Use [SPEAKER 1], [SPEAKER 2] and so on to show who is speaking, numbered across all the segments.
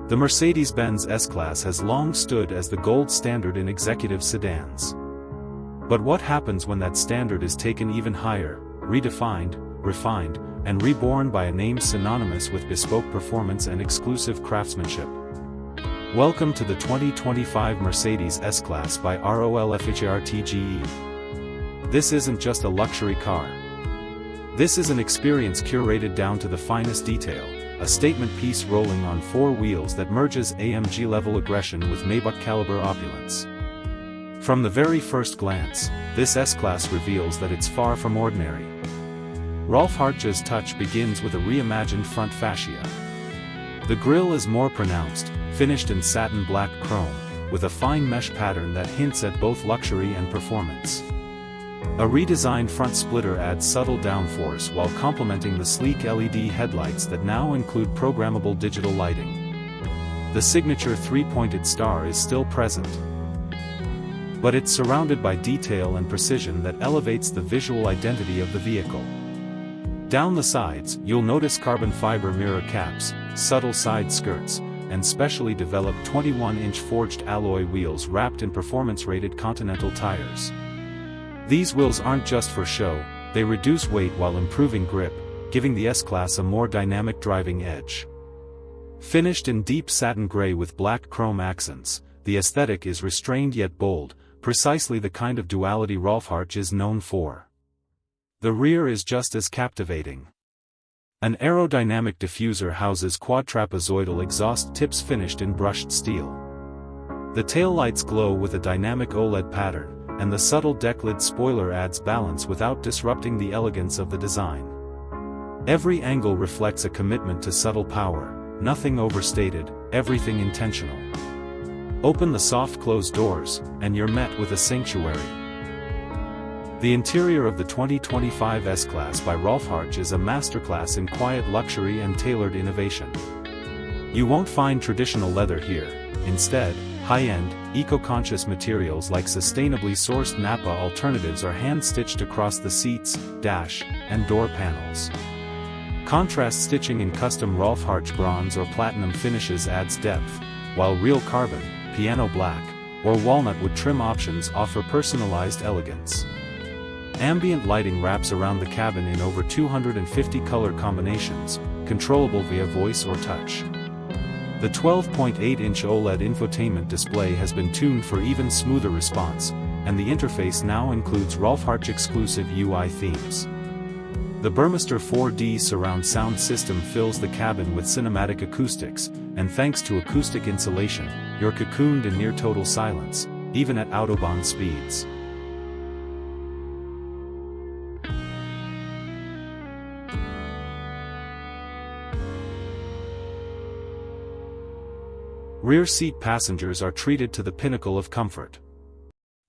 [SPEAKER 1] The Mercedes-Benz S-Class has long stood as the gold standard in executive sedans. But what happens when that standard is taken even higher, redefined, refined, and reborn by a name synonymous with bespoke performance and exclusive craftsmanship? Welcome to the 2025 Mercedes S-Class by ROLFHARTGE. This isn't just a luxury car. This is an experience curated down to the finest detail, a statement piece rolling on four wheels that merges AMG-level aggression with Maybach-caliber opulence. From the very first glance, this S-Class reveals that it's far from ordinary. ROLFHARTGE's touch begins with a reimagined front fascia. The grille is more pronounced, finished in satin black chrome, with a fine mesh pattern that hints at both luxury and performance. A redesigned front splitter adds subtle downforce while complementing the sleek LED headlights that now include programmable digital lighting. The signature three-pointed star is still present, but it's surrounded by detail and precision that elevates the visual identity of the vehicle. Down the sides, you'll notice carbon fiber mirror caps, subtle side skirts, and specially developed 21-inch forged alloy wheels wrapped in performance-rated Continental tires. These wheels aren't just for show, they reduce weight while improving grip, giving the S-Class a more dynamic driving edge. Finished in deep satin gray with black chrome accents, the aesthetic is restrained yet bold, precisely the kind of duality ROLFHARTGE is known for. The rear is just as captivating. An aerodynamic diffuser houses quad-trapezoidal exhaust tips finished in brushed steel. The taillights glow with a dynamic OLED pattern, and the subtle decklid spoiler adds balance without disrupting the elegance of the design. Every angle reflects a commitment to subtle power, nothing overstated, everything intentional. Open the soft closed doors, and you're met with a sanctuary. The interior of the 2025 S-Class by ROLFHARTGE is a masterclass in quiet luxury and tailored innovation. You won't find traditional leather here, instead, high-end, eco-conscious materials like sustainably sourced Napa alternatives are hand-stitched across the seats, dash, and door panels. Contrast stitching in custom ROLFHARTGE bronze or platinum finishes adds depth, while real carbon, piano black, or walnut wood trim options offer personalized elegance. Ambient lighting wraps around the cabin in over 250 color combinations, controllable via voice or touch. The 12.8-inch OLED infotainment display has been tuned for even smoother response, and the interface now includes ROLFHARTGE-exclusive UI themes. The Burmester 4D surround sound system fills the cabin with cinematic acoustics, and thanks to acoustic insulation, you're cocooned in near-total silence, even at autobahn speeds. Rear seat passengers are treated to the pinnacle of comfort.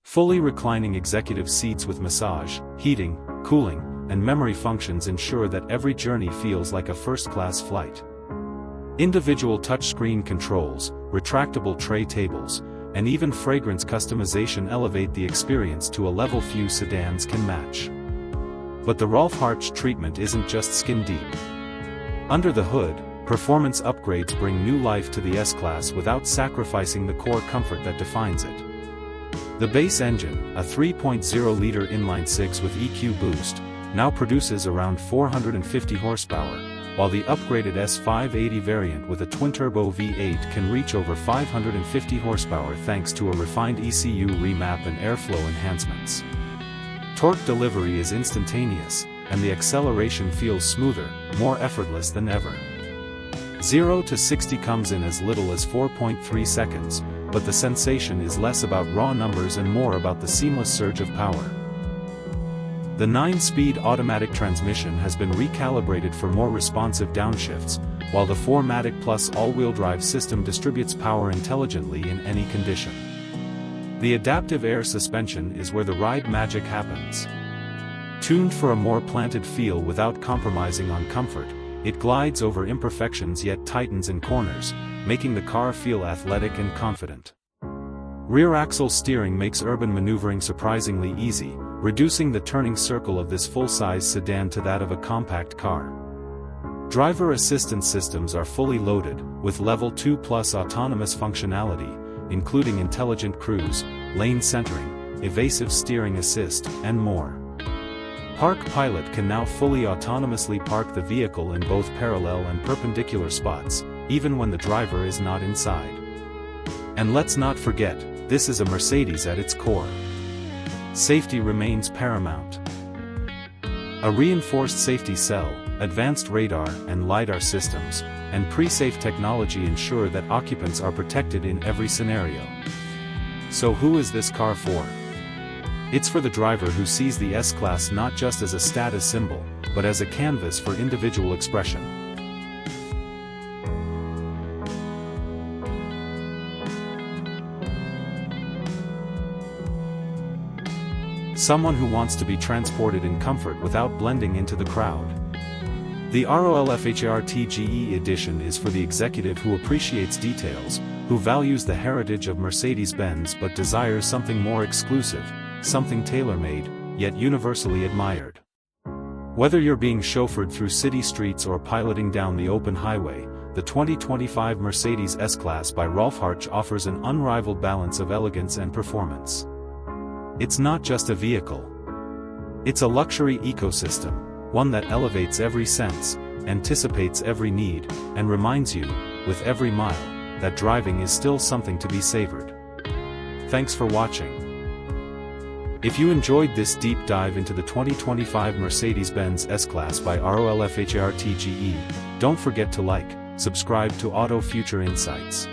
[SPEAKER 1] Fully reclining executive seats with massage, heating, cooling, and memory functions ensure that every journey feels like a first-class flight. Individual touchscreen controls, retractable tray tables, and even fragrance customization elevate the experience to a level few sedans can match. But the ROLFHARTGE treatment isn't just skin deep. Under the hood, performance upgrades bring new life to the S-Class without sacrificing the core comfort that defines it. The base engine, a 3.0-liter inline-six with EQ boost, now produces around 450 horsepower, while the upgraded S580 variant with a twin-turbo V8 can reach over 550 horsepower thanks to a refined ECU remap and airflow enhancements. Torque delivery is instantaneous, and the acceleration feels smoother, more effortless than ever. 0 to 60 comes in as little as 4.3 seconds, but the sensation is less about raw numbers and more about the seamless surge of power. The 9-speed automatic transmission has been recalibrated for more responsive downshifts, while the 4MATIC Plus all-wheel drive system distributes power intelligently in any condition. The adaptive air suspension is where the ride magic happens. Tuned for a more planted feel without compromising on comfort, it glides over imperfections yet tightens in corners, making the car feel athletic and confident. Rear axle steering makes urban maneuvering surprisingly easy, reducing the turning circle of this full-size sedan to that of a compact car. Driver assistance systems are fully loaded, with Level 2 Plus autonomous functionality, including intelligent cruise, lane centering, evasive steering assist, and more. Park Pilot can now fully autonomously park the vehicle in both parallel and perpendicular spots, even when the driver is not inside. And let's not forget, this is a Mercedes at its core. Safety remains paramount. A reinforced safety cell, advanced radar and LiDAR systems, and pre-safe technology ensure that occupants are protected in every scenario. So who is this car for? It's for the driver who sees the S-Class not just as a status symbol, but as a canvas for individual expression. Someone who wants to be transported in comfort without blending into the crowd. The ROLFHARTGE edition is for the executive who appreciates details, who values the heritage of Mercedes-Benz but desires something more exclusive, something tailor-made, yet universally admired. Whether you're being chauffeured through city streets or piloting down the open highway, the 2025 Mercedes S-Class by ROLFHARTGE offers an unrivaled balance of elegance and performance. It's not just a vehicle. It's a luxury ecosystem, one that elevates every sense, anticipates every need, and reminds you, with every mile, that driving is still something to be savored. Thanks for watching. If you enjoyed this deep dive into the 2025 Mercedes-Benz S-Class by ROLFHARTGE, don't forget to like, subscribe to Auto Future Insights.